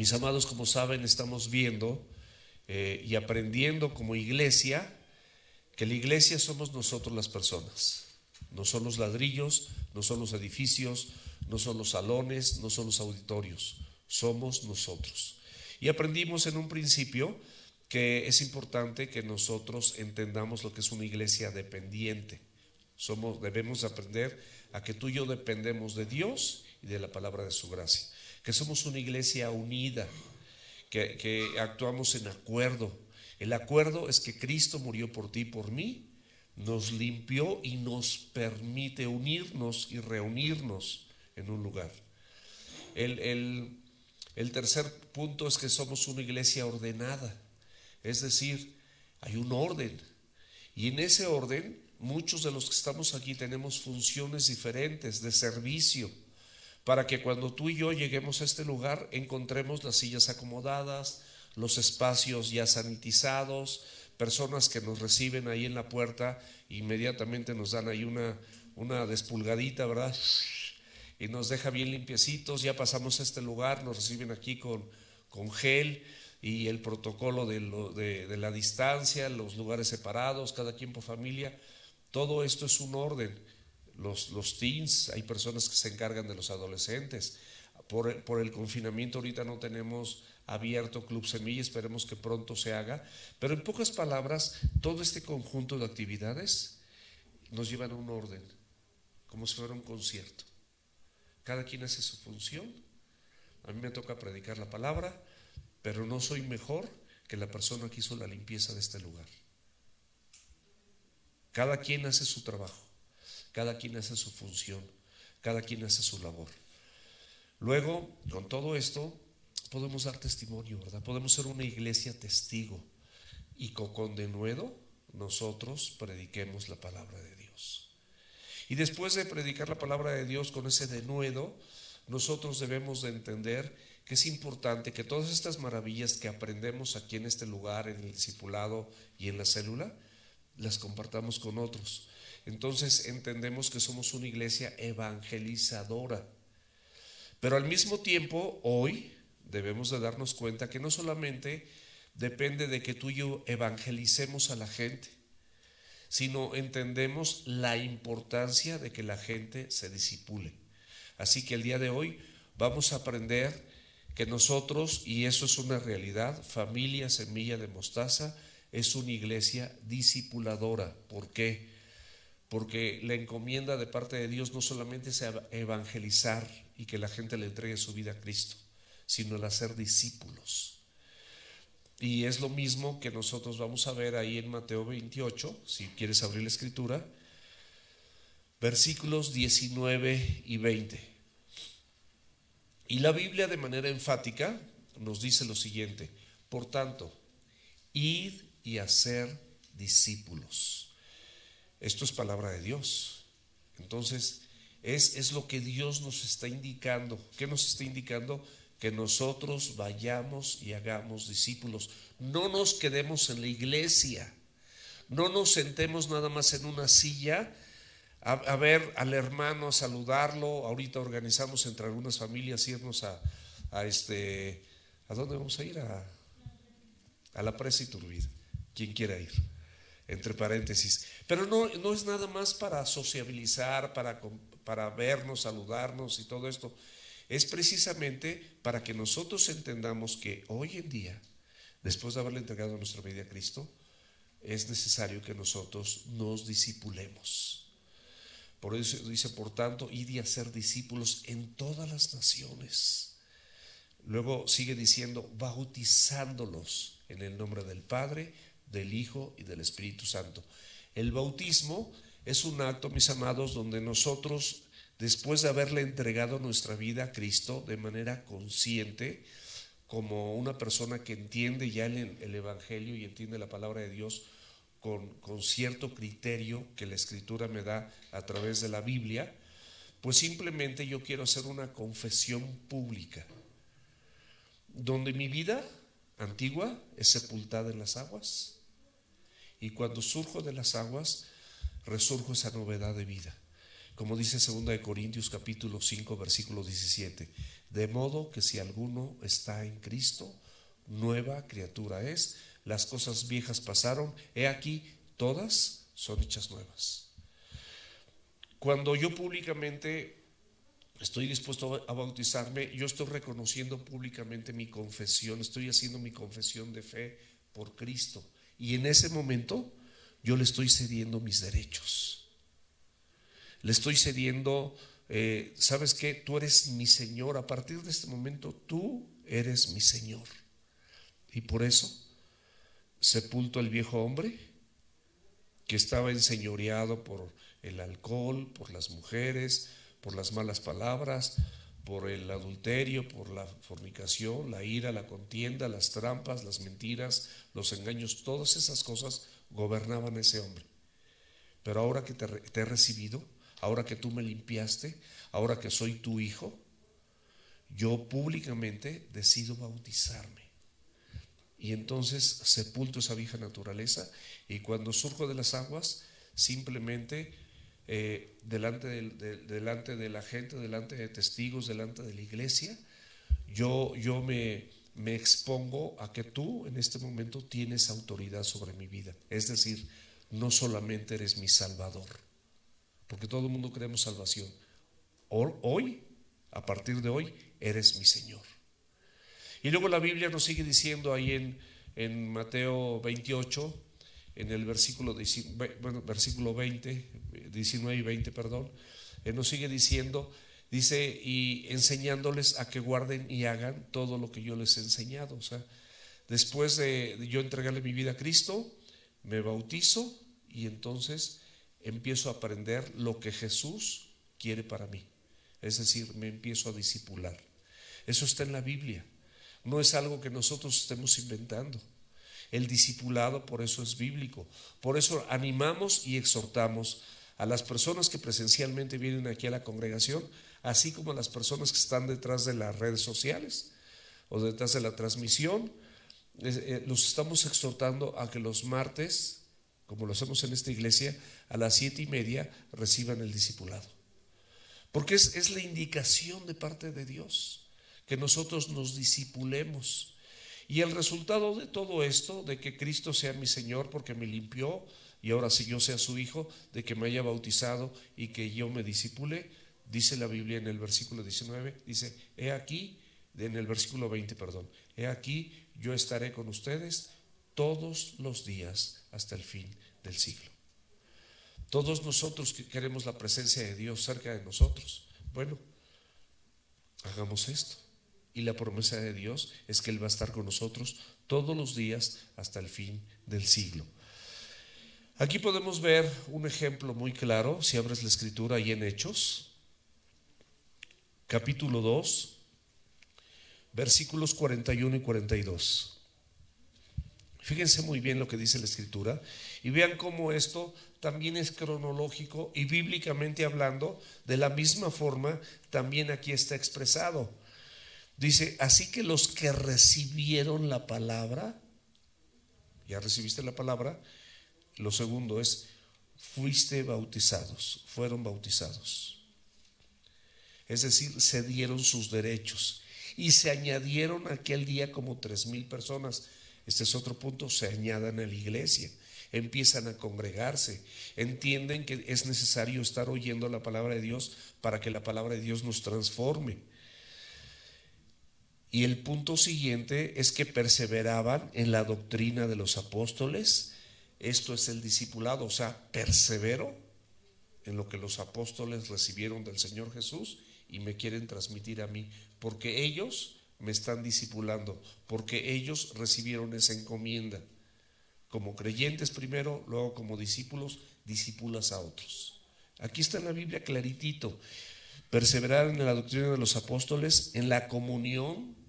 Mis amados, como saben, estamos viendo y aprendiendo como iglesia que la iglesia somos nosotros las personas. No son los ladrillos, no son los edificios, no son los salones, no son los auditorios, somos nosotros. Y aprendimos en un principio que es importante que nosotros entendamos lo que es una iglesia dependiente. Debemos aprender a que tú y yo dependemos de Dios y de la palabra de su gracia, que somos una iglesia unida, que actuamos en acuerdo. El acuerdo es que Cristo murió por ti y por mí, nos limpió y nos permite unirnos y reunirnos en un lugar. El tercer punto es que somos una iglesia ordenada, es decir, hay un orden, y en ese orden muchos de los que estamos aquí tenemos funciones diferentes de servicio, para que cuando tú y yo lleguemos a este lugar encontremos las sillas acomodadas, los espacios ya sanitizados, personas que nos reciben ahí en la puerta, inmediatamente nos dan ahí una despulgadita, ¿verdad? Y nos deja bien limpiecitos. Ya pasamos a este lugar, nos reciben aquí con gel y el protocolo de la distancia, los lugares separados, cada quien por familia. Todo esto es un orden. Los teens, hay personas que se encargan de los adolescentes. Por el confinamiento ahorita no tenemos abierto Club Semilla, esperemos que pronto se haga, pero en pocas palabras, todo este conjunto de actividades nos llevan a un orden, como si fuera un concierto. Cada quien hace su función. A mí me toca predicar la palabra, pero no soy mejor que la persona que hizo la limpieza de este lugar. Cada quien hace su trabajo, cada quien hace su función, cada quien hace su labor. Luego, con todo esto, podemos dar testimonio, ¿verdad? Podemos ser una iglesia testigo y con denuedo nosotros prediquemos la palabra de Dios. Y después de predicar la palabra de Dios con ese denuedo, nosotros debemos de entender que es importante que todas estas maravillas que aprendemos aquí en este lugar, en el discipulado y en la célula, las compartamos con otros. Entonces entendemos que somos una iglesia evangelizadora. Pero al mismo tiempo, hoy debemos de darnos cuenta que no solamente depende de que tú y yo evangelicemos a la gente, sino entendemos la importancia de que la gente se discipule. Así que el día de hoy vamos a aprender que nosotros, y eso es una realidad, Familia Semilla de Mostaza es una iglesia discipuladora. ¿Por qué? Porque la encomienda de parte de Dios no solamente es evangelizar y que la gente le entregue su vida a Cristo, sino el hacer discípulos. Y es lo mismo que nosotros vamos a ver ahí en Mateo 28, si quieres abrir la escritura, versículos 19 y 20. Y la Biblia de manera enfática nos dice lo siguiente: por tanto, id y hacer discípulos. Esto es palabra de Dios. Entonces, es lo que Dios nos está indicando. ¿Qué nos está indicando? Que nosotros vayamos y hagamos discípulos. No nos quedemos en la iglesia. No nos sentemos nada más en una silla a ver al hermano, a saludarlo. Ahorita organizamos entre algunas familias irnos ¿a dónde vamos a ir? A la Presa Iturbide. Quien quiera ir, entre paréntesis. Pero no es nada más para sociabilizar, para vernos, saludarnos y todo esto. Es precisamente para que nosotros entendamos que hoy en día, después de haberle entregado nuestra vida a Cristo, es necesario que nosotros nos discipulemos. Por eso dice, por tanto, id y hacer discípulos en todas las naciones. Luego sigue diciendo, bautizándolos en el nombre del Padre, del Hijo y del Espíritu Santo. El bautismo es un acto, mis amados, donde nosotros, después de haberle entregado nuestra vida a Cristo de manera consciente, como una persona que entiende ya el Evangelio y entiende la palabra de Dios con cierto criterio que la Escritura me da a través de la Biblia, pues simplemente yo quiero hacer una confesión pública, donde mi vida antigua es sepultada en las aguas, y cuando surjo de las aguas, resurjo esa novedad de vida. como dice 2 capítulo 5 versículo 17, de modo que si alguno está en Cristo, nueva criatura es, las cosas viejas pasaron, he aquí, todas son hechas nuevas. Cuando yo públicamente estoy dispuesto a bautizarme, yo estoy reconociendo públicamente mi confesión, estoy haciendo mi confesión de fe por Cristo, y en ese momento yo le estoy cediendo mis derechos, le estoy cediendo, ¿sabes qué? Tú eres mi Señor, a partir de este momento tú eres mi Señor, y por eso sepulto el viejo hombre que estaba enseñoreado por el alcohol, por las mujeres, por las malas palabras, por el adulterio, por la fornicación, la ira, la contienda, las trampas, las mentiras, los engaños, todas esas cosas gobernaban a ese hombre. Pero ahora que te he recibido, ahora que tú me limpiaste, ahora que soy tu hijo, yo públicamente decido bautizarme. Y entonces sepulto esa vieja naturaleza, y cuando surjo de las aguas, simplemente delante de la gente, delante de testigos, delante de la iglesia, yo me expongo a que tú en este momento tienes autoridad sobre mi vida. Es decir, no solamente eres mi Salvador, porque todo el mundo queremos salvación. Hoy, a partir de hoy, eres mi Señor. Y luego la Biblia nos sigue diciendo ahí en Mateo 28, en el versículo 20, 19 y 20, perdón, nos sigue diciendo, dice, y enseñándoles a que guarden y hagan todo lo que yo les he enseñado. O sea, después de yo entregarle mi vida a Cristo, me bautizo y entonces empiezo a aprender lo que Jesús quiere para mí. Es decir, me empiezo a discipular. Eso está en la Biblia. No es algo que nosotros estemos inventando. El discipulado por eso es bíblico. Por eso animamos y exhortamos a las personas que presencialmente vienen aquí a la congregación, así como a las personas que están detrás de las redes sociales o detrás de la transmisión. Los estamos exhortando a que los martes, como lo hacemos en esta iglesia, a las 7:30 reciban el discipulado. Porque es la indicación de parte de Dios, que nosotros nos discipulemos. Y el resultado de todo esto, de que Cristo sea mi Señor porque me limpió, y ahora si yo sea su hijo, de que me haya bautizado y que yo me discipule, dice la Biblia en el versículo 19, dice, he aquí, en el versículo 20, perdón, he aquí, yo estaré con ustedes todos los días hasta el fin del siglo. Todos nosotros que queremos la presencia de Dios cerca de nosotros, bueno, hagamos esto. Y la promesa de Dios es que Él va a estar con nosotros todos los días hasta el fin del siglo. Aquí podemos ver un ejemplo muy claro, si abres la escritura ahí en Hechos, capítulo 2, versículos 41 y 42. Fíjense muy bien lo que dice la escritura y vean cómo esto también es cronológico y bíblicamente hablando, de la misma forma también aquí está expresado. Dice, así que los que recibieron la palabra, ya recibiste la palabra, lo segundo es, fueron bautizados. Es decir, se dieron sus derechos y se añadieron aquel día como 3,000 personas. Este es otro punto, se añadan a la iglesia, empiezan a congregarse, entienden que es necesario estar oyendo la palabra de Dios para que la palabra de Dios nos transforme. Y el punto siguiente es que perseveraban en la doctrina de los apóstoles. Esto es el discipulado, o sea, persevero en lo que los apóstoles recibieron del Señor Jesús y me quieren transmitir a mí, porque ellos me están discipulando, porque ellos recibieron esa encomienda. Como creyentes primero, luego como discípulos, discípulas a otros. Aquí está en la Biblia claritito. Perseverar en la doctrina de los apóstoles, en la comunión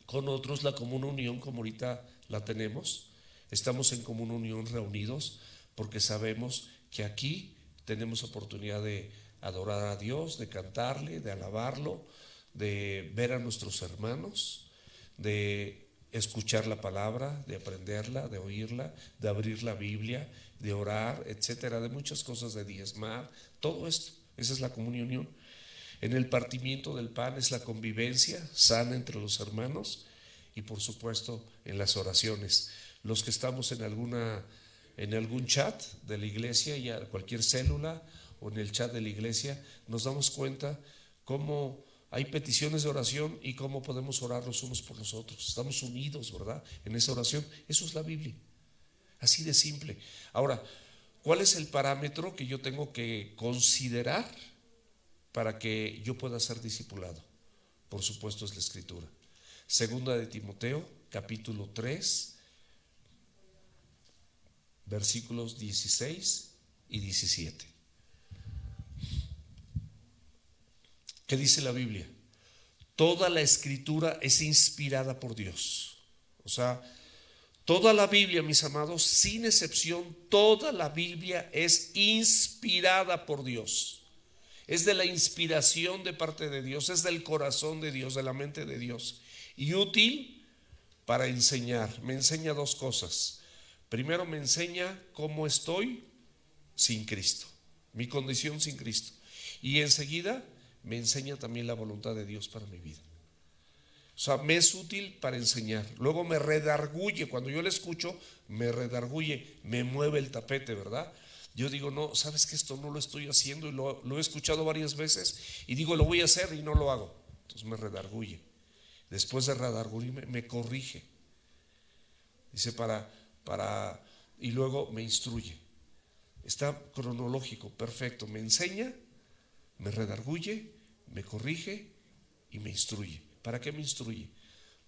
con otros, la común unión como ahorita la tenemos. Estamos en común unión reunidos porque sabemos que aquí tenemos oportunidad de adorar a Dios, de cantarle, de alabarlo, de ver a nuestros hermanos, de escuchar la palabra, de aprenderla, de oírla, de abrir la Biblia, de orar, etcétera, de muchas cosas, de diezmar, todo esto. Esa es la comunión. En el partimiento del pan es la convivencia sana entre los hermanos y por supuesto en las oraciones. Los que estamos en algún chat de la iglesia, ya cualquier célula o en el chat de la iglesia, nos damos cuenta cómo hay peticiones de oración y cómo podemos orar los unos por los otros. Estamos unidos, ¿verdad? En esa oración. Eso es la Biblia. Así de simple. Ahora, ¿cuál es el parámetro que yo tengo que considerar para que yo pueda ser discipulado? Por supuesto es la Escritura. Segunda de Timoteo, capítulo 3, versículos 16 y 17. ¿Qué dice la Biblia? Toda la Escritura es inspirada por Dios. O sea, toda la Biblia, mis amados, sin excepción, toda la Biblia es inspirada por Dios. Es de la inspiración de parte de Dios, es del corazón de Dios, de la mente de Dios. Y útil para enseñar. Me enseña dos cosas. Primero me enseña cómo estoy sin Cristo, mi condición sin Cristo. Y enseguida me enseña también la voluntad de Dios para mi vida. O sea, me es útil para enseñar. Luego me redarguye, cuando yo le escucho, me redarguye, me mueve el tapete, ¿verdad? Yo digo, no, sabes que esto no lo estoy haciendo y lo he escuchado varias veces y digo, lo voy a hacer y no lo hago. Entonces me redarguye. Después de redargulirme, me corrige. Dice y luego me instruye. Está cronológico, perfecto. Me enseña, me redarguye, me corrige y me instruye. ¿Para qué me instruye?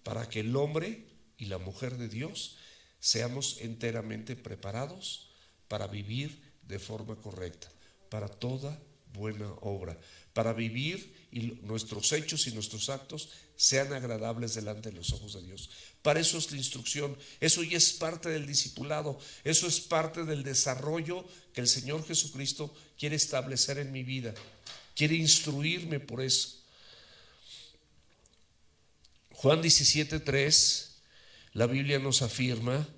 Para que el hombre y la mujer de Dios seamos enteramente preparados para vivir de forma correcta, para toda buena obra, para vivir y nuestros hechos y nuestros actos sean agradables delante de los ojos de Dios. Para eso es la instrucción, eso ya es parte del discipulado, eso es parte del desarrollo que el Señor Jesucristo quiere establecer en mi vida, quiere instruirme por eso. Juan 17:3, la Biblia nos afirma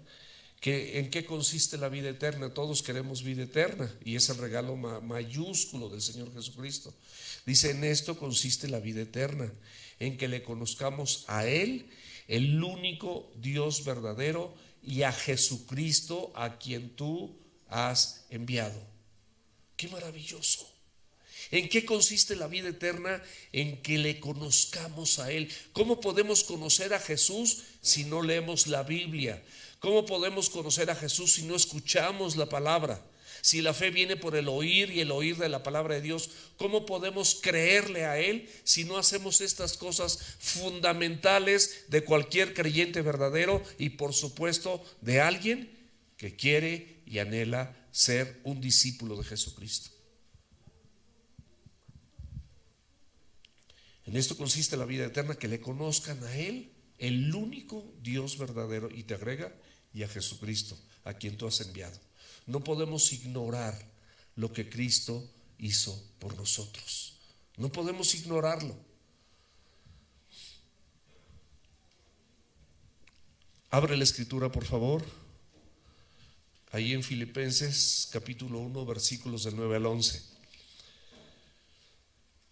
que en qué consiste la vida eterna. Todos queremos vida eterna y es el regalo mayúsculo del Señor Jesucristo. Dice, en esto consiste la vida eterna, en que le conozcamos a Él, el único Dios verdadero, y a Jesucristo a quien tú has enviado. ¡Qué maravilloso! ¿En qué consiste la vida eterna? En que le conozcamos a Él. ¿Cómo podemos conocer a Jesús si no leemos la Biblia? ¿Cómo podemos conocer a Jesús si no escuchamos la palabra? Si la fe viene por el oír y el oír de la palabra de Dios, ¿cómo podemos creerle a Él si no hacemos estas cosas fundamentales de cualquier creyente verdadero y por supuesto de alguien que quiere y anhela ser un discípulo de Jesucristo? En esto consiste la vida eterna, que le conozcan a Él, el único Dios verdadero, y te agrega, y a Jesucristo, a quien tú has enviado. No podemos ignorar lo que Cristo hizo por nosotros. No podemos ignorarlo. Abre la escritura, por favor. Ahí en Filipenses capítulo 1, versículos del 9 al 11.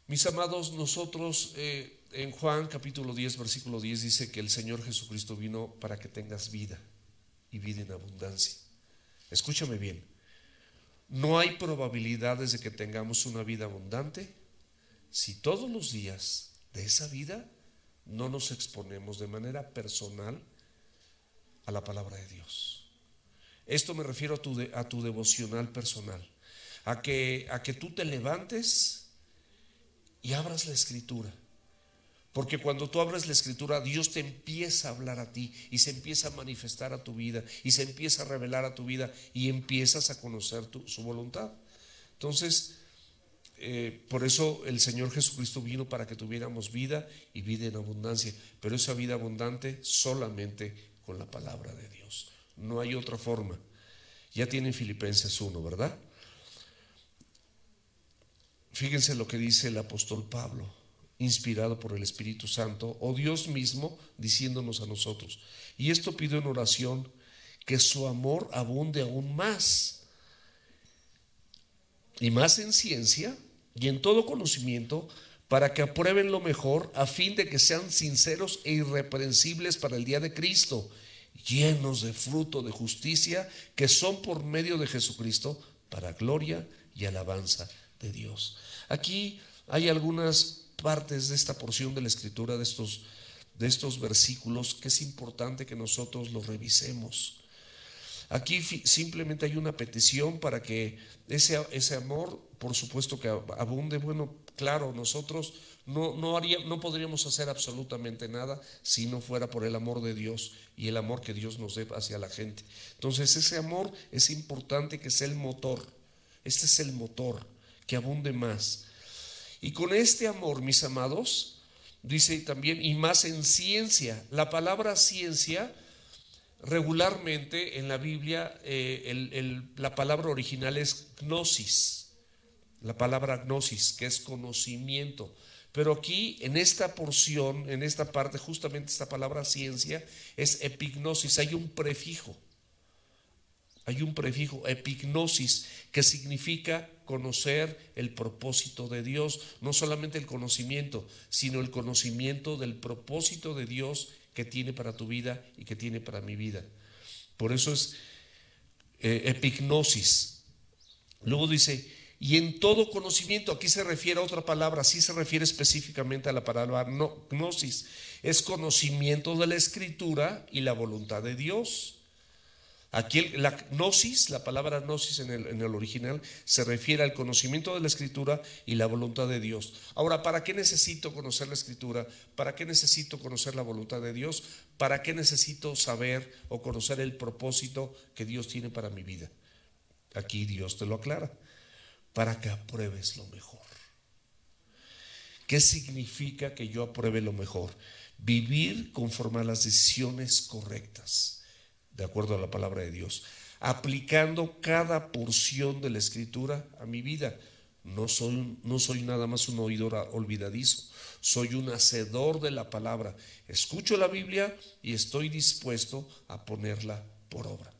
Mis amados, nosotros en Juan capítulo 10, versículo 10 dice que el Señor Jesucristo vino para que tengas vida y vida en abundancia. Escúchame bien, no hay probabilidades de que tengamos una vida abundante si todos los días de esa vida no nos exponemos de manera personal a la palabra de Dios. Esto me refiero a tu devocional personal, a que tú te levantes y abras la escritura, porque cuando tú abres la escritura, Dios te empieza a hablar a ti y se empieza a manifestar a tu vida y se empieza a revelar a tu vida y empiezas a conocer su voluntad. Entonces, por eso el Señor Jesucristo vino para que tuviéramos vida y vida en abundancia, pero esa vida abundante solamente con la palabra de Dios. No hay otra forma. Ya tienen Filipenses 1, ¿verdad? Fíjense lo que dice el apóstol Pablo inspirado por el Espíritu Santo, o Dios mismo diciéndonos a nosotros. Y esto pido en oración, que su amor abunde aún más, y más en ciencia y en todo conocimiento, para que aprueben lo mejor, a fin de que sean sinceros e irreprensibles para el día de Cristo, llenos de fruto de justicia, que son por medio de Jesucristo, para gloria y alabanza de Dios. Aquí hay algunas partes de esta porción de la Escritura, de estos versículos, que es importante que nosotros los revisemos. Aquí simplemente hay una petición para que ese amor, por supuesto, que abunde. Bueno, claro, nosotros no podríamos hacer absolutamente nada si no fuera por el amor de Dios y el amor que Dios nos dé hacia la gente. Entonces ese amor es importante que sea el motor. Este es el motor, que abunde más. Y con este amor, mis amados, dice también, y más en ciencia. La palabra ciencia, regularmente en la Biblia, la palabra original es gnosis, la palabra gnosis, que es conocimiento. Pero aquí, en esta porción, en esta parte, justamente esta palabra ciencia es epignosis. Hay un prefijo epignosis, que significa conocer el propósito de Dios. No solamente el conocimiento, sino el conocimiento del propósito de Dios que tiene para tu vida y que tiene para mi vida. Por eso es epignosis. Luego dice, y en todo conocimiento. Aquí se refiere a otra palabra, sí se refiere específicamente a la palabra gnosis. Es conocimiento de la Escritura y la voluntad de Dios. Aquí la gnosis, la palabra gnosis en el original, se refiere al conocimiento de la Escritura y la voluntad de Dios. Ahora, ¿para qué necesito conocer la Escritura? ¿Para qué necesito conocer la voluntad de Dios? ¿Para qué necesito saber o conocer el propósito que Dios tiene para mi vida? Aquí Dios te lo aclara: para que apruebes lo mejor. ¿Qué significa que yo apruebe lo mejor? Vivir conforme a las decisiones correctas, de acuerdo a la palabra de Dios, aplicando cada porción de la Escritura a mi vida. No soy nada más un oidor olvidadizo, soy un hacedor de la palabra. Escucho la Biblia y estoy dispuesto a ponerla por obra.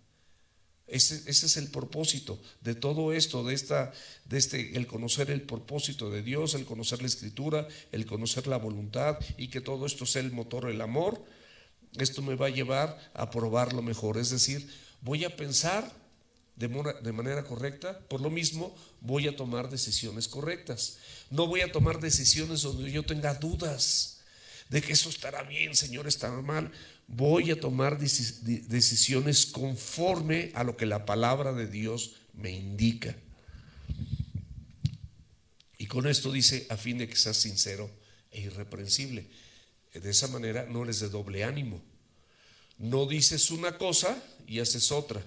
Ese es el propósito de todo esto, el conocer el propósito de Dios, el conocer la Escritura, el conocer la voluntad, y que todo esto sea el motor, el amor. Esto me va a llevar a probar lo mejor, es decir, voy a pensar de manera correcta. Por lo mismo voy a tomar decisiones correctas. No voy a tomar decisiones donde yo tenga dudas de que eso estará bien, Señor, estará mal. Voy a tomar decisiones conforme a lo que la palabra de Dios me indica. Y con esto dice, a fin de que seas sincero e irreprensible. De esa manera no eres de doble ánimo. No dices una cosa y haces otra.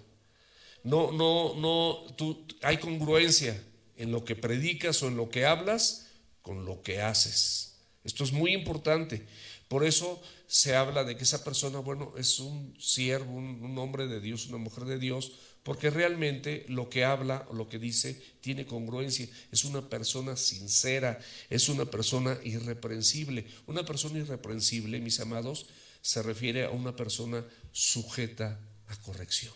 Hay congruencia en lo que predicas o en lo que hablas con lo que haces. Esto es muy importante. Por eso se habla de que esa persona, bueno, es un siervo, un hombre de Dios, una mujer de Dios, porque realmente lo que habla o lo que dice tiene congruencia. Es una persona sincera, es una persona irreprensible. Una persona irreprensible, mis amados, se refiere a una persona sujeta a corrección.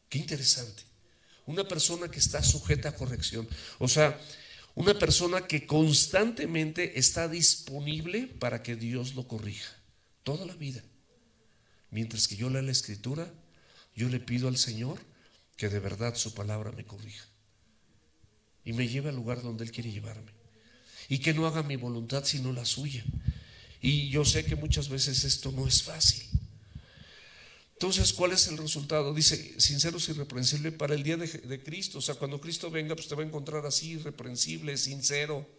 Qué interesante. Una persona que está sujeta a corrección. O sea, una persona que constantemente está disponible para que Dios lo corrija toda la vida. Mientras que yo leo la Escritura, yo le pido al Señor que de verdad su palabra me corrija y me lleve al lugar donde Él quiere llevarme, y que no haga mi voluntad sino la suya. Y yo sé que muchas veces esto no es fácil. Entonces, ¿cuál es el resultado? Dice, sinceros y irreprensibles para el día de Cristo. O sea, cuando Cristo venga, pues te va a encontrar así, irreprensible, sincero.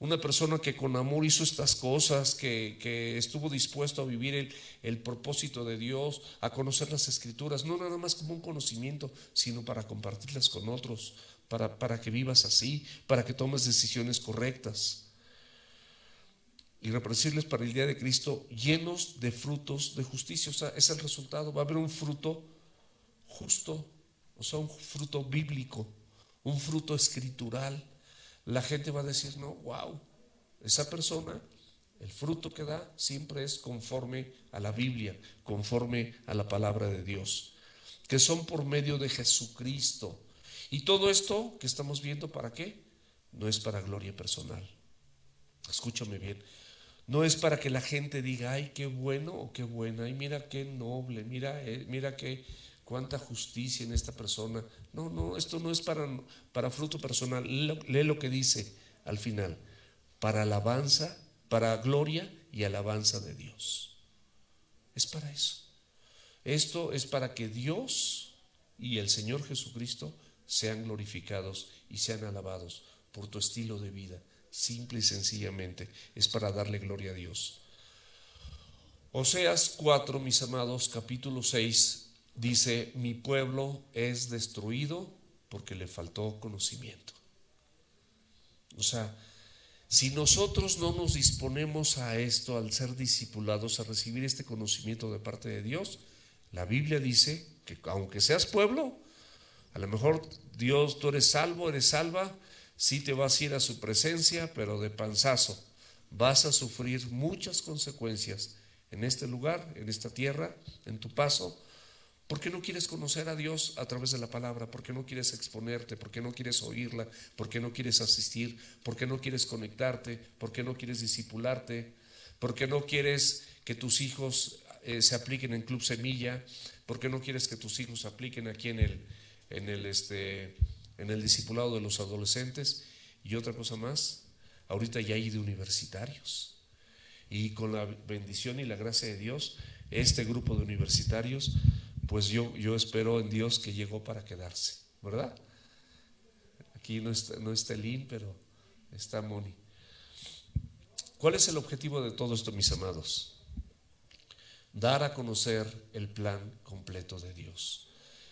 Una persona que con amor hizo estas cosas, que estuvo dispuesto a vivir el propósito de Dios, a conocer las Escrituras, no nada más como un conocimiento, sino para compartirlas con otros, para que vivas así, para que tomes decisiones correctas. Irreprensibles para el día de Cristo, llenos de frutos de justicia. O sea, es el resultado. Va a haber un fruto justo, o sea, un fruto bíblico, un fruto escritural. La gente va a decir, no, wow, esa persona, el fruto que da siempre es conforme a la Biblia, conforme a la palabra de Dios, que son por medio de Jesucristo. Y todo esto que estamos viendo, ¿para qué? No es para gloria personal. Escúchame bien. No es para que la gente diga, ay, qué bueno o qué buena, ay, mira qué noble, mira qué cuánta justicia en esta persona. No, esto no es para fruto personal. Lee lo que dice al final: para alabanza, para gloria y alabanza de Dios. Es para eso. Esto es para que Dios y el Señor Jesucristo sean glorificados y sean alabados por tu estilo de vida. Simple y sencillamente es para darle gloria a Dios. Oseas 4, mis amados, capítulo 6, dice: mi pueblo es destruido porque le faltó conocimiento. O sea, si nosotros no nos disponemos a esto, al ser discipulados, a recibir este conocimiento de parte de Dios, la Biblia dice que aunque seas pueblo, a lo mejor Dios, tú eres salvo, eres salva, sí te vas a ir a su presencia, pero de panzazo. Vas a sufrir muchas consecuencias en este lugar, en esta tierra, en tu paso, porque no quieres conocer a Dios a través de la palabra, porque no quieres exponerte, porque no quieres oírla, porque no quieres asistir, porque no quieres conectarte, porque no quieres discipularte, porque no quieres que tus hijos se apliquen en Club Semilla, porque no quieres que tus hijos se apliquen aquí en el discipulado de los adolescentes. Y otra cosa más, ahorita ya hay de universitarios, y con la bendición y la gracia de Dios, este grupo de universitarios, pues yo espero en Dios que llegó para quedarse, ¿verdad? Aquí no está Elín, pero está Moni. ¿Cuál es el objetivo de todo esto, mis amados? Dar a conocer el plan completo de Dios,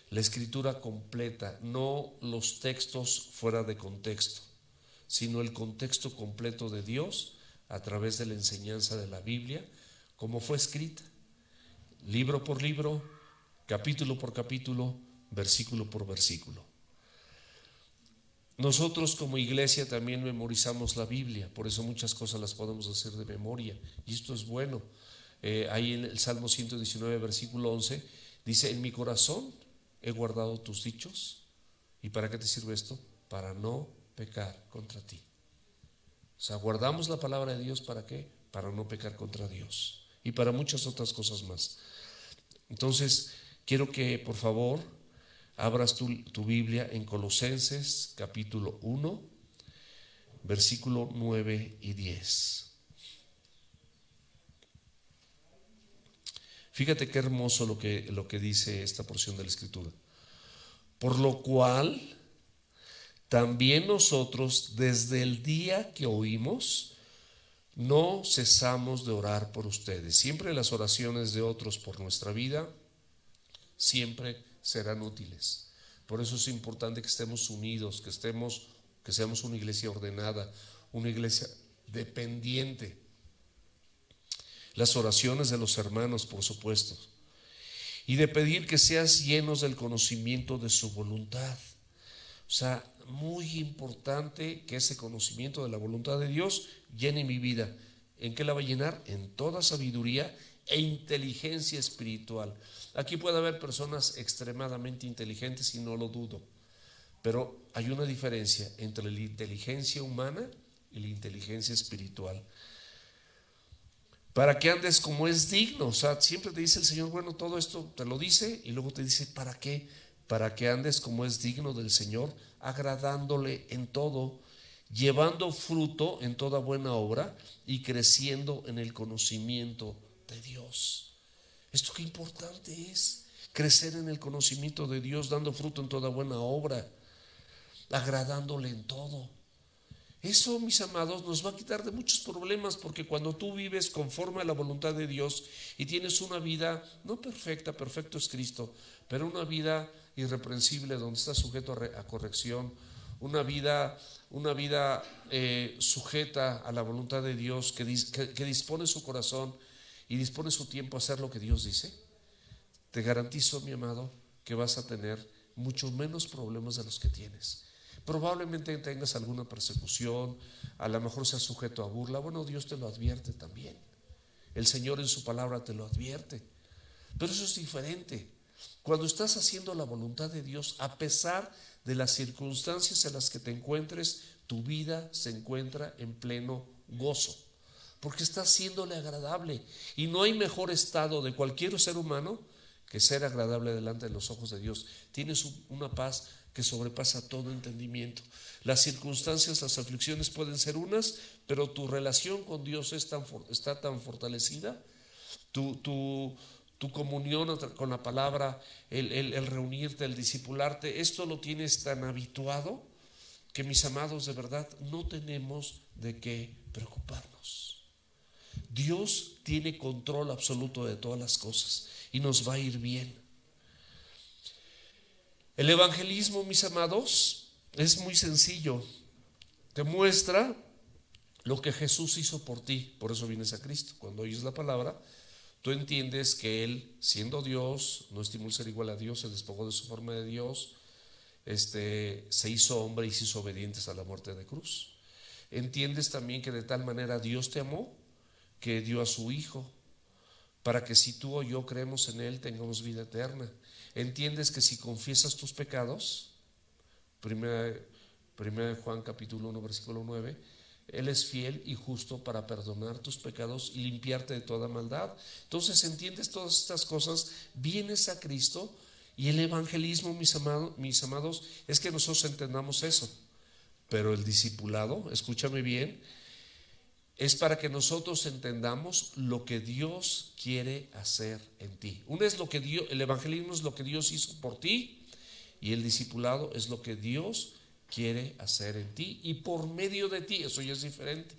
la escritura completa, no los textos fuera de contexto, sino el contexto completo de Dios a través de la enseñanza de la Biblia, como fue escrita, libro por libro, capítulo por capítulo, versículo por versículo. Nosotros como iglesia también memorizamos la Biblia, por eso muchas cosas las podemos hacer de memoria, y esto es bueno. Ahí en el Salmo 119, versículo 11, dice: en mi corazón he guardado tus dichos. ¿Y para qué te sirve esto? Para no pecar contra ti. O sea, guardamos la palabra de Dios, ¿para qué? Para no pecar contra Dios y para muchas otras cosas más. Entonces, quiero que por favor abras tu Biblia en Colosenses capítulo 1, versículo 9 y 10. Fíjate qué hermoso lo que dice esta porción de la Escritura. Por lo cual, también nosotros, desde el día que oímos, no cesamos de orar por ustedes. Siempre las oraciones de otros por nuestra vida siempre serán útiles. Por eso es importante que estemos unidos, que seamos una iglesia ordenada, una iglesia dependiente. Las oraciones de los hermanos, por supuesto, y de pedir que seas llenos del conocimiento de su voluntad. O sea, muy importante que ese conocimiento de la voluntad de Dios llene mi vida. ¿En qué la va a llenar? En toda sabiduría e inteligencia espiritual. Aquí puede haber personas extremadamente inteligentes y no lo dudo, pero hay una diferencia entre la inteligencia humana y la inteligencia espiritual. Para que andes como es digno. O sea, siempre te dice el Señor, bueno, todo esto te lo dice y luego te dice, ¿para qué? Para que andes como es digno del Señor, agradándole en todo, llevando fruto en toda buena obra y creciendo en el conocimiento de Dios. Esto qué importante es, crecer en el conocimiento de Dios, dando fruto en toda buena obra, agradándole en todo. Eso, mis amados, nos va a quitar de muchos problemas, porque cuando tú vives conforme a la voluntad de Dios y tienes una vida no perfecta, perfecto es Cristo, pero una vida irreprensible donde estás sujeto a corrección, una vida sujeta a la voluntad de Dios, que dispone su corazón y dispone su tiempo a hacer lo que Dios dice, te garantizo, mi amado, que vas a tener muchos menos problemas de los que tienes. Probablemente tengas alguna persecución, a lo mejor seas sujeto a burla. Bueno, Dios te lo advierte también. El Señor en su palabra te lo advierte. Pero eso es diferente. Cuando estás haciendo la voluntad de Dios, a pesar de las circunstancias en las que te encuentres, tu vida se encuentra en pleno gozo, porque estás siéndole agradable. Y no hay mejor estado de cualquier ser humano que ser agradable delante de los ojos de Dios. Tienes una paz que sobrepasa todo entendimiento. Las circunstancias, las aflicciones pueden ser unas, pero tu relación con Dios está tan fortalecida, tu comunión con la palabra, el reunirte, el discipularte, esto lo tienes tan habituado que, mis amados, de verdad no tenemos de qué preocuparnos. Dios tiene control absoluto de todas las cosas y nos va a ir bien. El evangelismo, mis amados, es muy sencillo. Te muestra lo que Jesús hizo por ti. Por eso vienes a Cristo. Cuando oyes la palabra, tú entiendes que Él, siendo Dios, no estimó el ser igual a Dios, se despojó de su forma de Dios, se hizo hombre y se hizo obediente hasta la muerte de cruz. Entiendes también que de tal manera Dios te amó que dio a su Hijo, para que si tú o yo creemos en Él tengamos vida eterna. Entiendes que si confiesas tus pecados, primera de Juan capítulo 1 versículo 9, Él es fiel y justo para perdonar tus pecados y limpiarte de toda maldad. Entonces entiendes todas estas cosas, vienes a Cristo. Y el evangelismo, mis amados, es que nosotros entendamos eso. Pero el discipulado, escúchame bien, es para que nosotros entendamos lo que Dios quiere hacer en ti. El evangelismo es lo que Dios hizo por ti, y el discipulado es lo que Dios quiere hacer en ti y por medio de ti. Eso ya es diferente.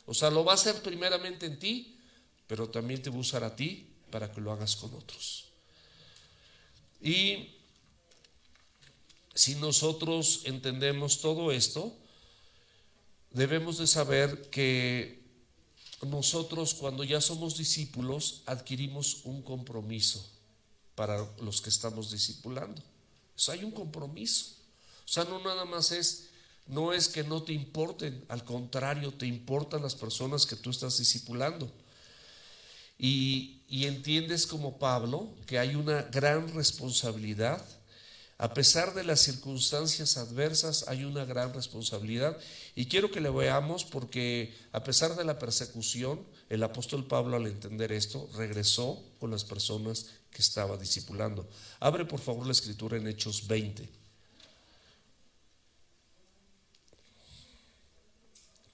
O sea, lo va a hacer primeramente en ti, pero también te va a usar a ti para que lo hagas con otros. Y si nosotros entendemos todo esto, debemos de saber que nosotros, cuando ya somos discípulos, adquirimos un compromiso para los que estamos discipulando. O sea, hay un compromiso. O sea, no nada más no es que no te importen, al contrario, te importan las personas que tú estás discipulando. Y entiendes, como Pablo, que hay una gran responsabilidad. A pesar de las circunstancias adversas, hay una gran responsabilidad. Y quiero que le veamos, porque a pesar de la persecución, el apóstol Pablo, al entender esto, regresó con las personas que estaba discipulando. Abre por favor la escritura en Hechos 20,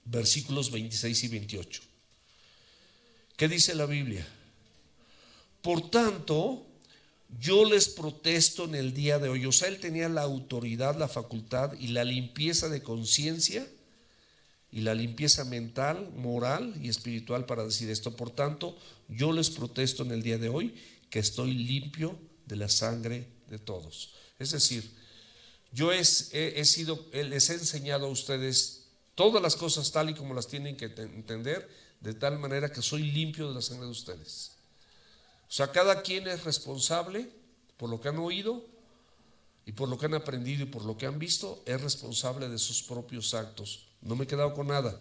versículos 26 y 28. ¿Qué dice la Biblia? Por tanto, yo les protesto en el día de hoy. O sea, él tenía la autoridad, la facultad y la limpieza de conciencia y la limpieza mental, moral y espiritual para decir esto. Por tanto, yo les protesto en el día de hoy que estoy limpio de la sangre de todos. Es decir, yo les he enseñado a ustedes todas las cosas tal y como las tienen que entender, de tal manera que soy limpio de la sangre de ustedes. O sea, cada quien es responsable por lo que han oído y por lo que han aprendido y por lo que han visto, es responsable de sus propios actos. No me he quedado con nada.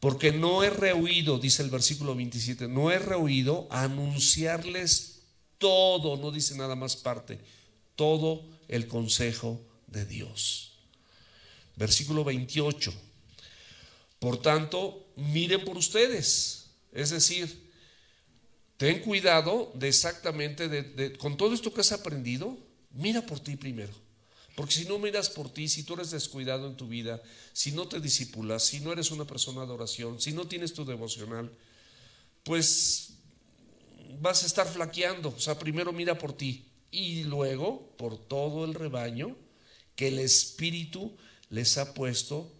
Porque no he rehuido, dice el versículo 27, no he rehuido anunciarles todo, no dice nada más parte, todo el consejo de Dios. Versículo 28. Por tanto, miren por ustedes. Es decir, ten cuidado de exactamente con todo esto que has aprendido. Mira por ti primero. Porque si no miras por ti, si tú eres descuidado en tu vida, si no te discipulas, si no eres una persona de oración, si no tienes tu devocional, pues vas a estar flaqueando. O sea, primero mira por ti y luego por todo el rebaño que el Espíritu les ha puesto,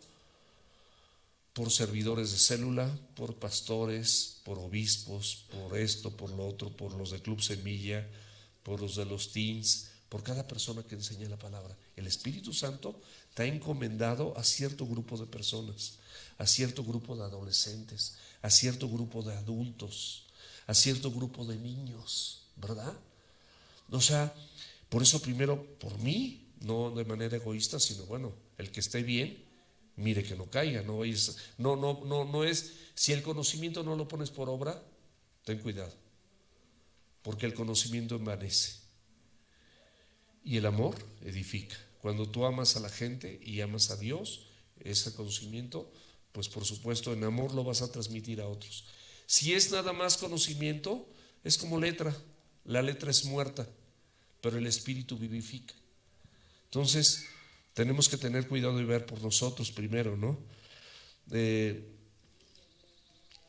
por servidores de célula, por pastores, por obispos, por esto, por lo otro, por los de Club Semilla, por los de los teens, por cada persona que enseña la palabra. El Espíritu Santo te ha encomendado a cierto grupo de personas, a cierto grupo de adolescentes, a cierto grupo de adultos, a cierto grupo de niños, ¿verdad? O sea, por eso primero por mí, no de manera egoísta, sino bueno, el que esté bien, mire que no caiga, no es, si el conocimiento no lo pones por obra, ten cuidado, porque el conocimiento envanece y el amor edifica. Cuando tú amas a la gente y amas a Dios, ese conocimiento, pues por supuesto en amor lo vas a transmitir a otros. Si es nada más conocimiento, es como letra, la letra es muerta, pero el espíritu vivifica. Entonces tenemos que tener cuidado y ver por nosotros primero, ¿no?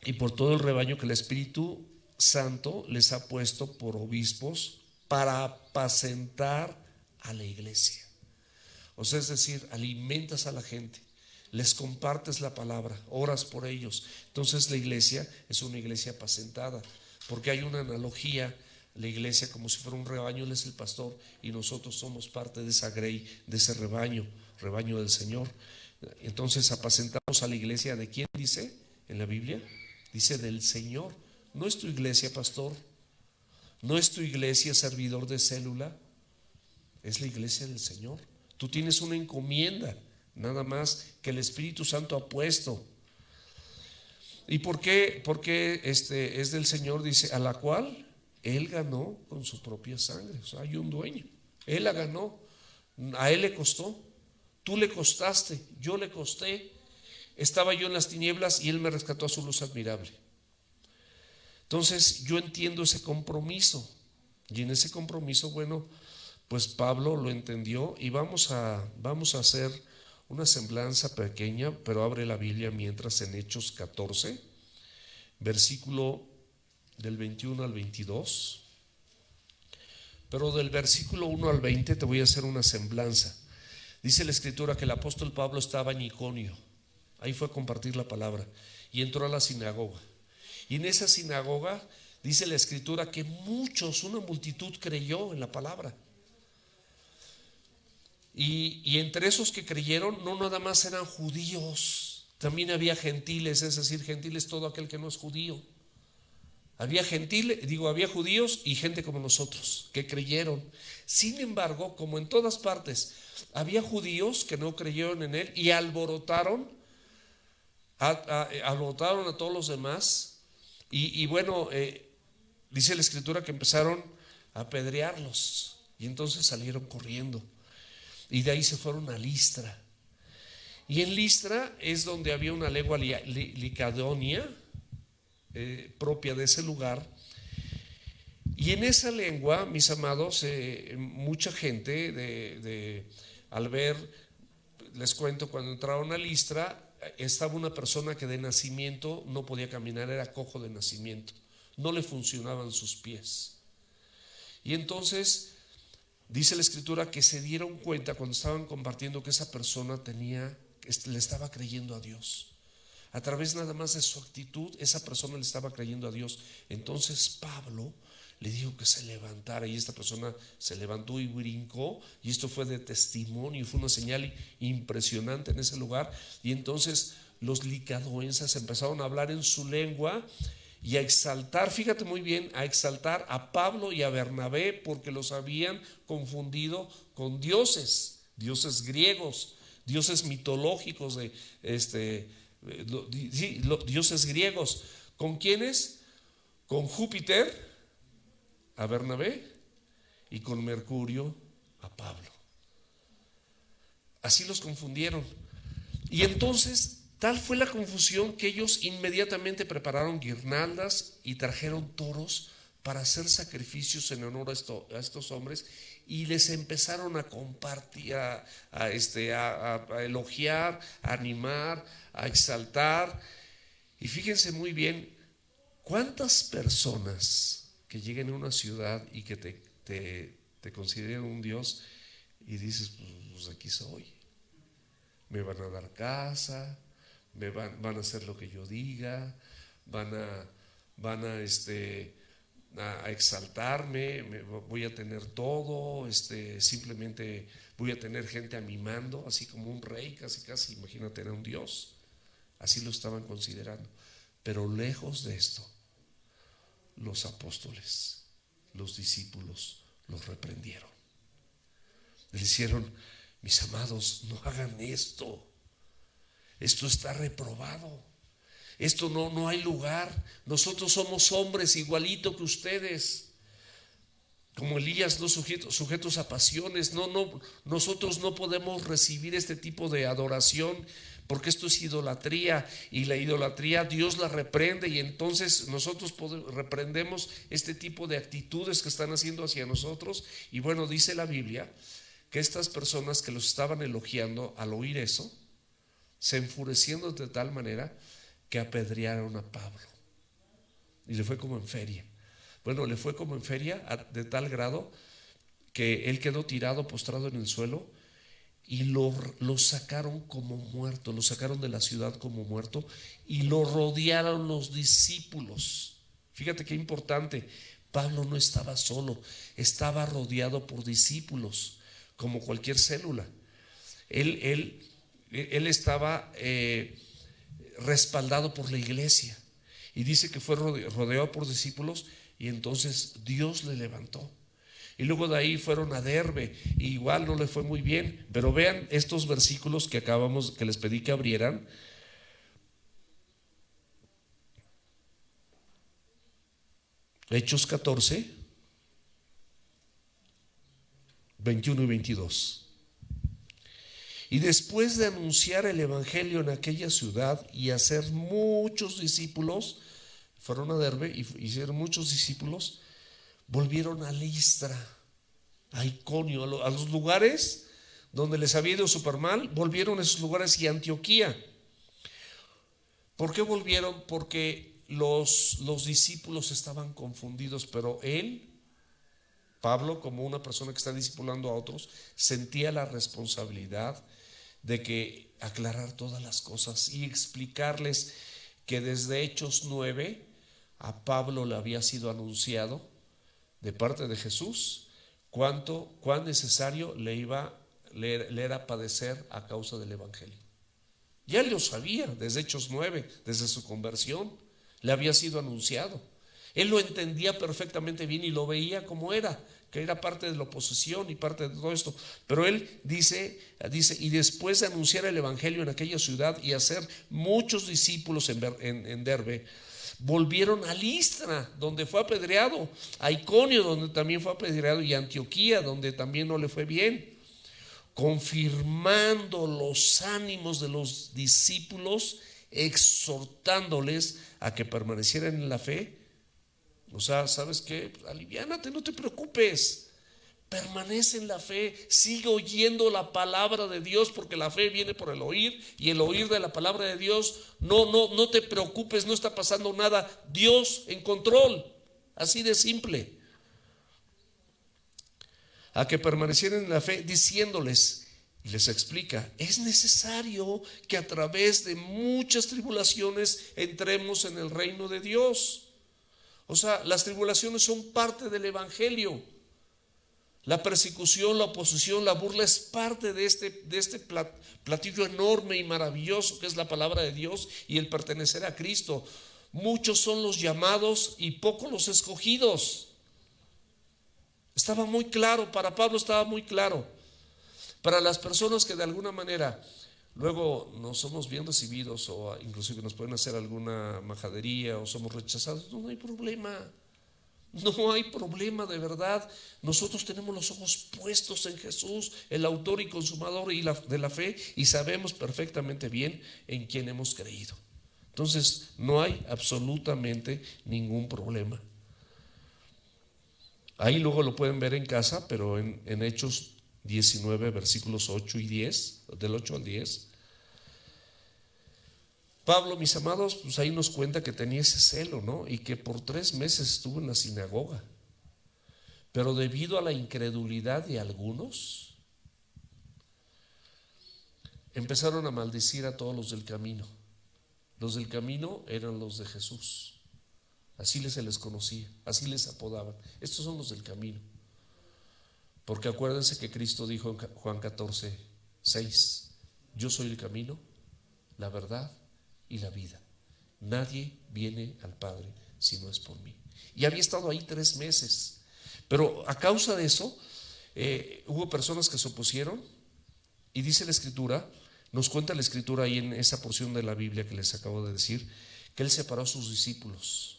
Y por todo el rebaño que el Espíritu Santo les ha puesto por obispos para apacentar a la iglesia. O sea, es decir, alimentas a la gente, les compartes la palabra, oras por ellos. Entonces la iglesia es una iglesia apacentada, porque hay una analogía. La iglesia como si fuera un rebaño, él es el pastor y nosotros somos parte de esa grey, de ese rebaño del Señor. Entonces apacentamos a la iglesia. ¿De quién dice en la Biblia? Dice del Señor. No es tu iglesia, pastor, no es tu iglesia, servidor de célula, es la iglesia del Señor. Tú tienes una encomienda, nada más, que el Espíritu Santo ha puesto. ¿Y por qué? Porque es del Señor, dice, a la cual Él ganó con su propia sangre. O sea, hay un dueño, Él la ganó, a Él le costó, tú le costaste, yo le costé. Estaba yo en las tinieblas y Él me rescató a su luz admirable. Entonces yo entiendo ese compromiso, y en ese compromiso, bueno, pues Pablo lo entendió. Y vamos a hacer una semblanza pequeña, pero abre la Biblia mientras en Hechos 14, versículo del 21 al 22. Pero del versículo 1 al 20 te voy a hacer una semblanza. Dice la escritura que el apóstol Pablo estaba en Iconio, ahí fue a compartir la palabra, y entró a la sinagoga. Y en esa sinagoga dice la escritura que una multitud creyó en la palabra. Y entre esos que creyeron no nada más eran judíos, también había gentiles, es decir, gentiles todo aquel que no es judío. Había había judíos y gente como nosotros que creyeron. Sin embargo, como en todas partes, había judíos que no creyeron en él y alborotaron a todos los demás. Y bueno, dice la escritura que empezaron a apedrearlos y entonces salieron corriendo. Y de ahí se fueron a Listra. Y en Listra es donde había una lengua licadonia propia de ese lugar. Y en esa lengua, mis amados, mucha gente al ver, les cuento, cuando entraron a Listra, estaba una persona que de nacimiento no podía caminar, era cojo de nacimiento, no le funcionaban sus pies. Y entonces dice la escritura que se dieron cuenta cuando estaban compartiendo que esa persona le estaba creyendo a Dios. A través nada más de su actitud, esa persona le estaba creyendo a Dios. Entonces Pablo le dijo que se levantara, y esta persona se levantó y brincó, y esto fue de testimonio, fue una señal impresionante en ese lugar. Y entonces los licadoenses empezaron a hablar en su lengua y a exaltar, fíjate muy bien, a exaltar a Pablo y a Bernabé, porque los habían confundido con dioses griegos, dioses mitológicos dioses griegos. ¿Con quiénes? Con Júpiter a Bernabé y con Mercurio a Pablo. Así los confundieron. Y entonces tal fue la confusión que ellos inmediatamente prepararon guirnaldas y trajeron toros para hacer sacrificios en honor a estos hombres, y les empezaron a compartir, a elogiar, a animar, a exaltar. Y fíjense muy bien, ¿cuántas personas que lleguen a una ciudad y que te consideren un Dios y dices, pues aquí soy, me van a dar casa, van a hacer lo que yo diga, van a exaltarme, voy a tener todo, simplemente voy a tener gente a mi mando, así como un rey, casi, imagínate, era un Dios. Así lo estaban considerando. Pero lejos de esto, los apóstoles, los discípulos, los reprendieron. Le hicieron: mis amados, no hagan esto. Esto está reprobado. Esto no hay lugar. Nosotros somos hombres igualito que ustedes. Como Elías, no sujetos a pasiones. Nosotros no podemos recibir este tipo de adoración, porque esto es idolatría, y la idolatría Dios la reprende, y entonces nosotros reprendemos este tipo de actitudes que están haciendo hacia nosotros. Y bueno, dice la Biblia que estas personas que los estaban elogiando, al oír eso, se enfurecieron de tal manera que apedrearon a Pablo, y le fue como en feria. Bueno, le fue como en feria de tal grado que él quedó tirado, postrado en el suelo, y lo sacaron como muerto, lo sacaron de la ciudad como muerto, y lo rodearon los discípulos. Fíjate qué importante, Pablo no estaba solo, estaba rodeado por discípulos, como cualquier célula. Él estaba respaldado por la iglesia, y dice que fue rodeado por discípulos, y entonces Dios le levantó. Y luego de ahí fueron a Derbe, y igual no le fue muy bien. Pero vean estos versículos que les pedí que abrieran. Hechos 14, 21 y 22. Y después de anunciar el evangelio en aquella ciudad y hacer muchos discípulos, fueron a Derbe y hicieron muchos discípulos, volvieron a Listra, a Iconio, a los lugares donde les había ido súper mal. Volvieron a esos lugares, y Antioquía. ¿Por qué volvieron? Porque los discípulos estaban confundidos, pero Pablo, como una persona que está discipulando a otros, sentía la responsabilidad de que aclarar todas las cosas y explicarles que desde Hechos 9 a Pablo le había sido anunciado de parte de Jesús cuán necesario le era padecer a causa del evangelio. Ya él lo sabía desde Hechos 9, desde su conversión le había sido anunciado. Él lo entendía perfectamente bien y lo veía como era, que era parte de la oposición y parte de todo esto. Pero él dice, y después de anunciar el evangelio en aquella ciudad y hacer muchos discípulos en Derbe, volvieron a Listra, donde fue apedreado, a Iconio, donde también fue apedreado, y a Antioquía, donde también no le fue bien, confirmando los ánimos de los discípulos, exhortándoles a que permanecieran en la fe. O sea, ¿sabes qué? Aliviánate, no te preocupes, permanece en la fe, sigue oyendo la palabra de Dios, porque la fe viene por el oír, y el oír de la palabra de Dios. No te preocupes, no está pasando nada, Dios en control, así de simple. A que permanecieran en la fe, diciéndoles, y les explica, es necesario que a través de muchas tribulaciones entremos en el reino de Dios. O sea, las tribulaciones son parte del evangelio. La persecución, la oposición, la burla es parte de este platillo enorme y maravilloso que es la palabra de Dios y el pertenecer a Cristo. Muchos son los llamados y pocos los escogidos. Estaba muy claro, para Pablo estaba muy claro. Para las personas que de alguna manera luego no somos bien recibidos, o inclusive nos pueden hacer alguna majadería, o somos rechazados, no hay problema. No hay problema, de verdad. Nosotros tenemos los ojos puestos en Jesús, el autor y consumador de la fe, y sabemos perfectamente bien en quién hemos creído. Entonces no hay absolutamente ningún problema. Ahí luego lo pueden ver en casa, pero en Hechos 19, versículos 8 y 10, del 8 al 10, Pablo, mis amados, pues ahí nos cuenta que tenía ese celo, ¿no? Y que por 3 meses estuvo en la sinagoga. Pero debido a la incredulidad de algunos, empezaron a maldecir a todos los del camino. Los del camino eran los de Jesús. Así se les conocía, así les apodaban. Estos son los del camino. Porque acuérdense que Cristo dijo en Juan 14, 6, yo soy el camino, la verdad y la vida. Nadie viene al Padre si no es por mí. Y había estado ahí 3 meses. Pero a causa de eso, Hubo personas que se opusieron y dice la Escritura, nos cuenta la Escritura ahí en esa porción de la Biblia que les acabo de decir, que Él separó a sus discípulos.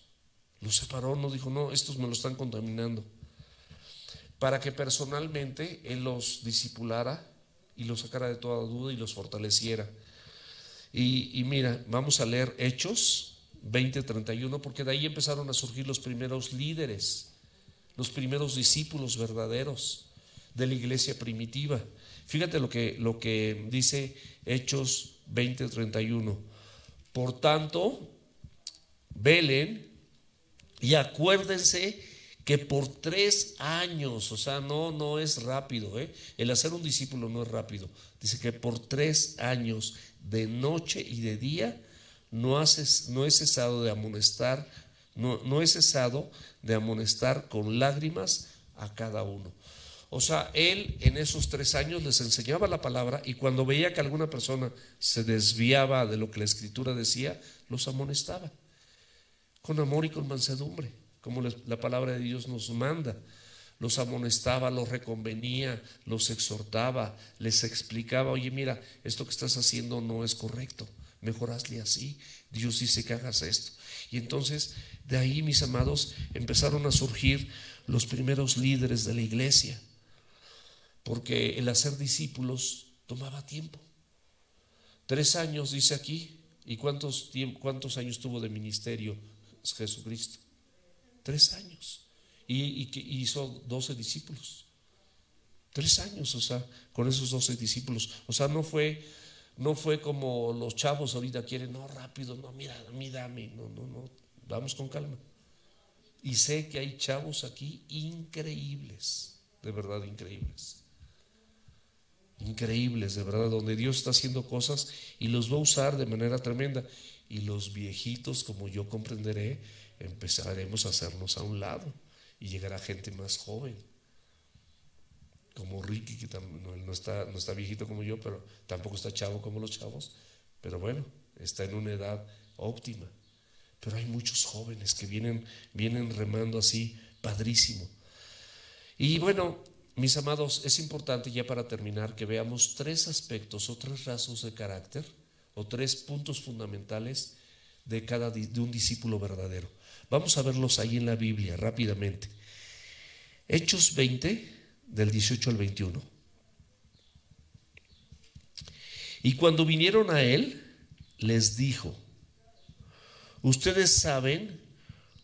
Los separó, no dijo, no, estos me lo están contaminando, para que personalmente Él los discipulara y los sacara de toda duda y los fortaleciera. Y mira, vamos a leer Hechos 20:31, porque de ahí empezaron a surgir los primeros líderes, los primeros discípulos verdaderos de la iglesia primitiva. Fíjate lo que dice Hechos 20:31. Por tanto, velen y acuérdense que por 3 años, o sea, no es rápido, el hacer un discípulo no es rápido. Dice que por 3 años, de noche y de día, no he cesado de amonestar, no he cesado de amonestar con lágrimas a cada uno. O sea, Él en esos 3 años les enseñaba la palabra, y cuando veía que alguna persona se desviaba de lo que la Escritura decía, los amonestaba con amor y con mansedumbre, como la palabra de Dios nos manda. Los amonestaba, los reconvenía, los exhortaba, les explicaba, oye, mira, esto que estás haciendo no es correcto, mejor hazle así, Dios dice que hagas esto. Y entonces de ahí, mis amados, empezaron a surgir los primeros líderes de la iglesia, porque el hacer discípulos tomaba tiempo. 3 años dice aquí. ¿Y cuántos años tuvo de ministerio Jesucristo? 3 años. Y hizo 12 discípulos. 3 años, o sea, con esos 12 discípulos. O sea, no fue como los chavos ahorita quieren, no, rápido, no, mira, a mí dame, no, vamos con calma. Y sé que hay chavos aquí increíbles, de verdad increíbles. Increíbles, de verdad, donde Dios está haciendo cosas y los va a usar de manera tremenda. Y los viejitos, como yo comprenderé, empezaremos a hacernos a un lado y llegará gente más joven, como Ricky, que no está viejito como yo, pero tampoco está chavo como los chavos, pero bueno, está en una edad óptima. Pero hay muchos jóvenes que vienen remando así, padrísimo. Y bueno, mis amados, es importante ya para terminar que veamos 3 aspectos o 3 rasgos de carácter o 3 puntos fundamentales de un discípulo verdadero. Vamos a verlos ahí en la Biblia rápidamente. Hechos 20, del 18 al 21. Y cuando vinieron a él, les dijo: ustedes saben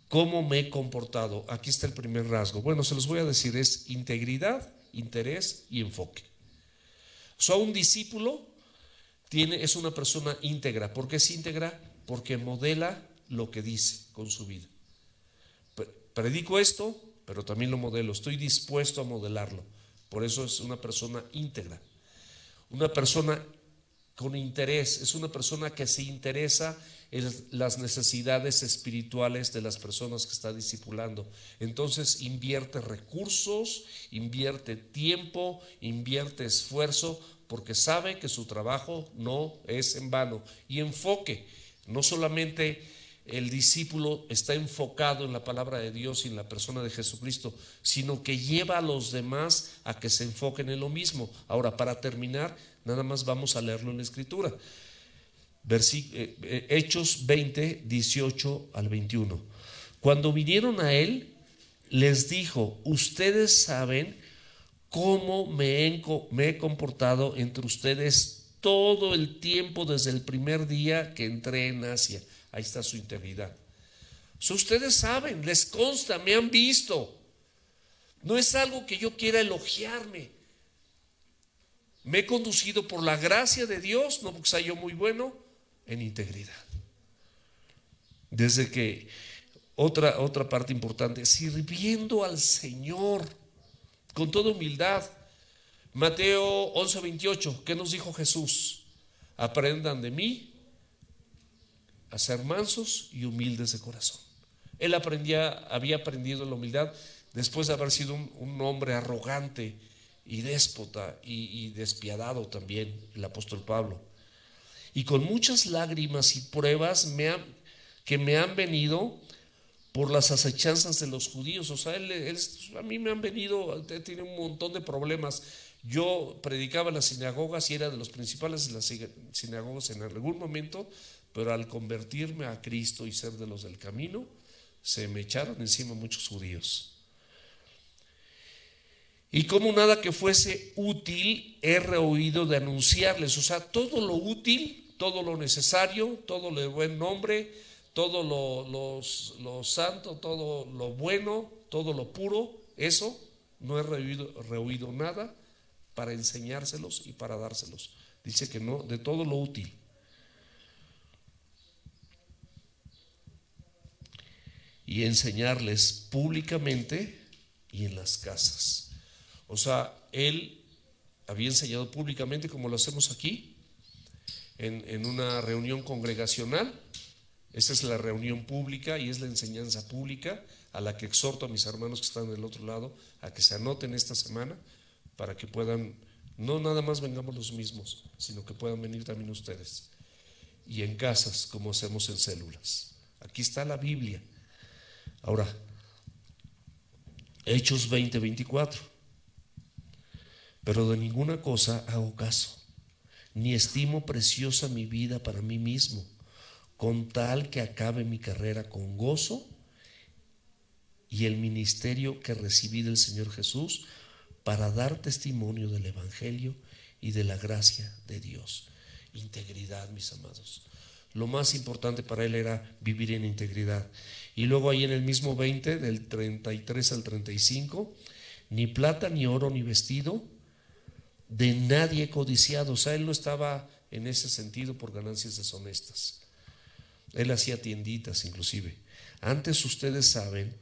cómo me he comportado. Aquí está el primer rasgo. Bueno, se los voy a decir, es integridad, interés y enfoque. O sea, un discípulo es una persona íntegra. ¿Por qué es íntegra? Porque modela lo que dice con su vida. Predico esto, pero también lo modelo. Estoy dispuesto a modelarlo. Por eso es una persona íntegra. Una persona con interés, es una persona que se interesa en las necesidades espirituales de las personas que está discipulando. Entonces invierte recursos, invierte tiempo, invierte esfuerzo, porque sabe que su trabajo no es en vano. Y enfoque, no solamente el discípulo está enfocado en la palabra de Dios y en la persona de Jesucristo, sino que lleva a los demás a que se enfoquen en lo mismo. Ahora, para terminar, nada más vamos a leerlo en la Escritura. Hechos 20, 18 al 21. Cuando vinieron a él, les dijo: ustedes saben cómo me he comportado entre ustedes todo el tiempo desde el primer día que entré en Asia. Ahí está su integridad. Ustedes saben, les consta, me han visto. No es algo que yo quiera elogiarme. Me he conducido por la gracia de Dios, no porque sea yo muy bueno, en integridad. Desde que, otra parte importante, sirviendo al Señor con toda humildad. Mateo 11:28, ¿qué nos dijo Jesús? Aprendan de mí a ser mansos y humildes de corazón. Él había aprendido la humildad después de haber sido un hombre arrogante y déspota y despiadado también, el apóstol Pablo. Y con muchas lágrimas y pruebas que me han venido por las acechanzas de los judíos. O sea, a mí me han venido, tiene un montón de problemas. Yo predicaba en las sinagogas y era de los principales de las sinagogas en algún momento, pero al convertirme a Cristo y ser de los del camino, se me echaron encima muchos judíos. Y como nada que fuese útil he rehuido de anunciarles. O sea, todo lo útil, todo lo necesario, todo lo de buen nombre, todo lo santo, todo lo bueno, todo lo puro, eso no he rehuido nada para enseñárselos y para dárselos. Dice que no, de todo lo útil. Y enseñarles públicamente y en las casas. O sea, él había enseñado públicamente, como lo hacemos aquí, en una reunión congregacional. Esa es la reunión pública y es la enseñanza pública a la que exhorto a mis hermanos que están del otro lado a que se anoten esta semana para que puedan, no nada más vengamos los mismos, sino que puedan venir también ustedes. Y en casas, como hacemos en células. Aquí está la Biblia. Ahora, Hechos 20:24. Pero de ninguna cosa hago caso, ni estimo preciosa mi vida para mí mismo, con tal que acabe mi carrera con gozo y el ministerio que recibí del Señor Jesús para dar testimonio del Evangelio y de la gracia de Dios. Integridad, mis amados. Lo más importante para él era vivir en integridad. Y luego ahí en el mismo 20, del 33 al 35, ni plata, ni oro, ni vestido, de nadie codiciado. O sea, él no estaba en ese sentido por ganancias deshonestas. Él hacía tienditas inclusive. Antes ustedes saben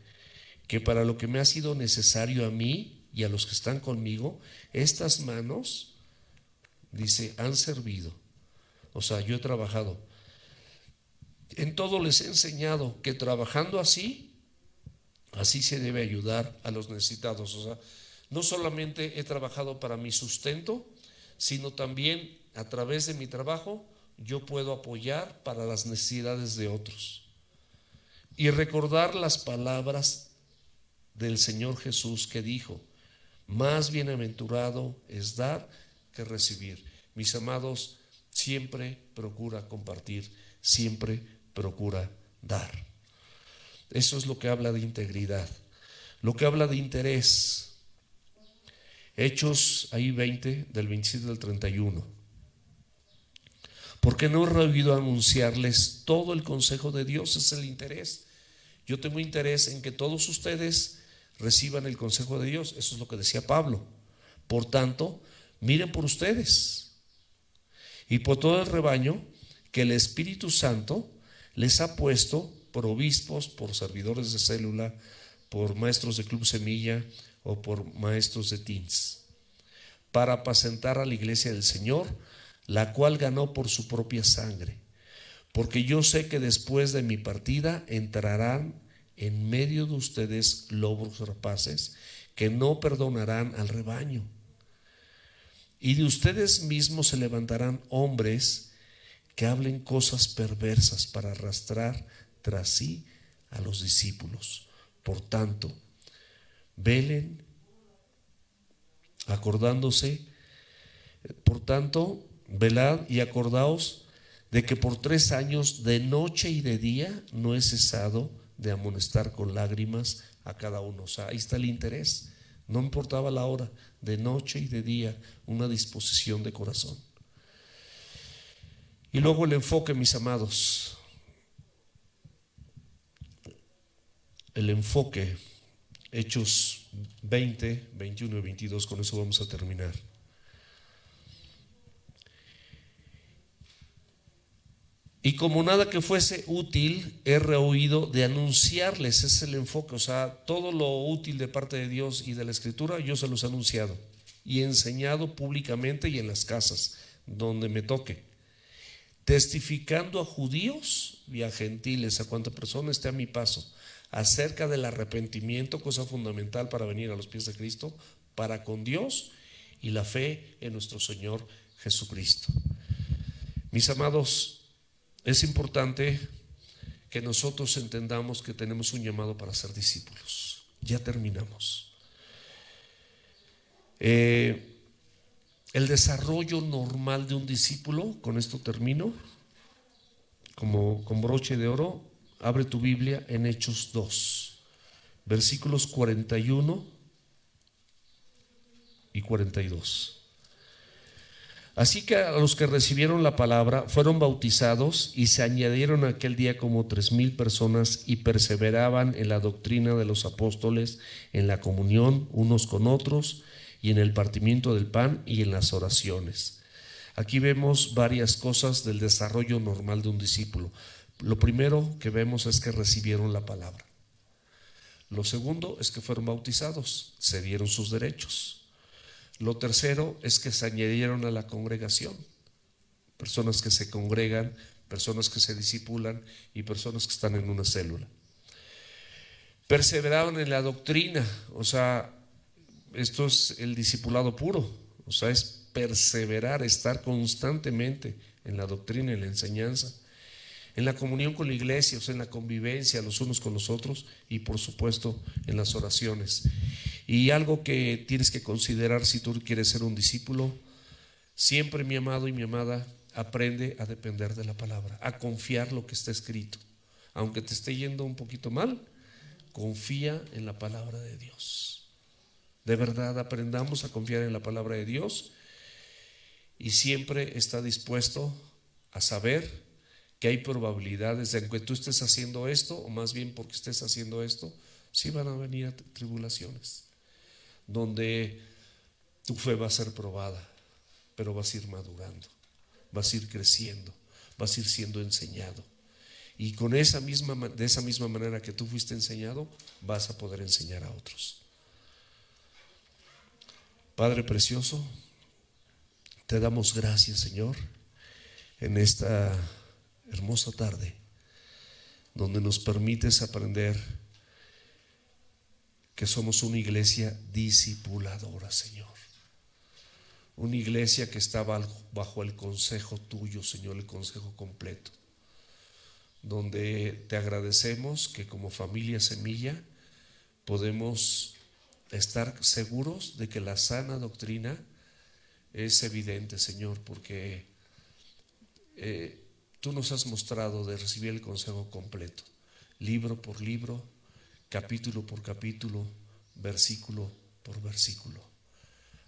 que para lo que me ha sido necesario a mí y a los que están conmigo, estas manos, dice, han servido. O sea, yo he trabajado. En todo les he enseñado que trabajando así se debe ayudar a los necesitados. O sea, no solamente he trabajado para mi sustento, sino también a través de mi trabajo yo puedo apoyar para las necesidades de otros. Y recordar las palabras del Señor Jesús que dijo: más bienaventurado es dar que recibir. Mis amados, siempre procura compartir, siempre procura dar. Eso es lo que habla de integridad. Lo que habla de interés. Hechos ahí 20, del 27 al 31. Porque no he rehuido anunciarles todo el consejo de Dios. Es el interés. Yo tengo interés en que todos ustedes reciban el consejo de Dios. Eso es lo que decía Pablo. Por tanto, miren por ustedes y por todo el rebaño que el Espíritu Santo les ha puesto por obispos, por servidores de célula, por maestros de Club Semilla o por maestros de teens, para apacentar a la iglesia del Señor, la cual ganó por su propia sangre. Porque yo sé que después de mi partida entrarán en medio de ustedes lobos rapaces que no perdonarán al rebaño. Y de ustedes mismos se levantarán hombres que hablen cosas perversas para arrastrar tras sí a los discípulos. Por tanto, velen acordándose, por tanto, velad y acordaos de que por 3 años de noche y de día no he cesado de amonestar con lágrimas a cada uno. O sea, ahí está el interés. No importaba la hora, de noche y de día, una disposición de corazón. Y luego el enfoque, mis amados. El enfoque, Hechos 20, 21 y 22, con eso vamos a terminar. Y como nada que fuese útil, he rehuido de anunciarles. Ese es el enfoque. O sea, todo lo útil de parte de Dios y de la Escritura, yo se los he anunciado y he enseñado públicamente y en las casas donde me toque, testificando a judíos y a gentiles, a cuanta persona esté a mi paso, acerca del arrepentimiento, cosa fundamental para venir a los pies de Cristo, para con Dios, y la fe en nuestro Señor Jesucristo. Mis amados, es importante que nosotros entendamos que tenemos un llamado para ser discípulos. Ya terminamos. El desarrollo normal de un discípulo, con esto termino, como con broche de oro. Abre tu Biblia en Hechos 2, versículos 41 y 42. Así que a los que recibieron la palabra fueron bautizados, y se añadieron aquel día como 3,000 personas, y perseveraban en la doctrina de los apóstoles, en la comunión unos con otros, y en el partimiento del pan y en las oraciones. Aquí vemos varias cosas del desarrollo normal de un discípulo. Lo primero que vemos es que recibieron la palabra. Lo segundo es que fueron bautizados, se dieron sus derechos. Lo tercero es que se añadieron a la congregación, personas que se congregan, personas que se discipulan y personas que están en una célula. Perseveraron en la doctrina, o sea, esto es el discipulado puro, o sea, es perseverar, estar constantemente en la doctrina, en la enseñanza, en la comunión con la iglesia, o sea, en la convivencia los unos con los otros, y por supuesto en las oraciones. Y algo que tienes que considerar si tú quieres ser un discípulo: siempre, mi amado y mi amada, aprende a depender de la palabra, a confiar lo que está escrito. Aunque te esté yendo un poquito mal, confía en la palabra de Dios. De verdad, aprendamos a confiar en la palabra de Dios, y siempre está dispuesto a saber que hay probabilidades de, aunque tú estés haciendo esto, o más bien porque estés haciendo esto, sí van a venir tribulaciones, donde tu fe va a ser probada, pero vas a ir madurando, vas a ir creciendo, vas a ir siendo enseñado, y de esa misma manera que tú fuiste enseñado, vas a poder enseñar a otros. Padre precioso, te damos gracias, Señor, en esta hermosa tarde, donde nos permites aprender que somos una iglesia discipuladora, Señor. Una iglesia que está bajo el consejo tuyo, Señor, el consejo completo, donde te agradecemos que como familia Semilla podemos estar seguros de que la sana doctrina es evidente, Señor, porque tú nos has mostrado de recibir el consejo completo, libro por libro, capítulo por capítulo, versículo por versículo.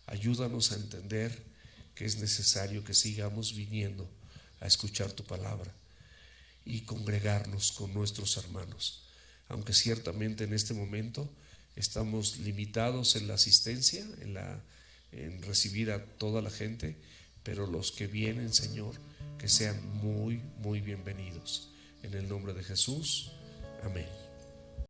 Ayúdanos a entender que es necesario que sigamos viniendo a escuchar tu palabra y congregarnos con nuestros hermanos, aunque ciertamente en este momento estamos limitados en la asistencia, en recibir a toda la gente, pero los que vienen, Señor, que sean muy, muy bienvenidos. En el nombre de Jesús, amén.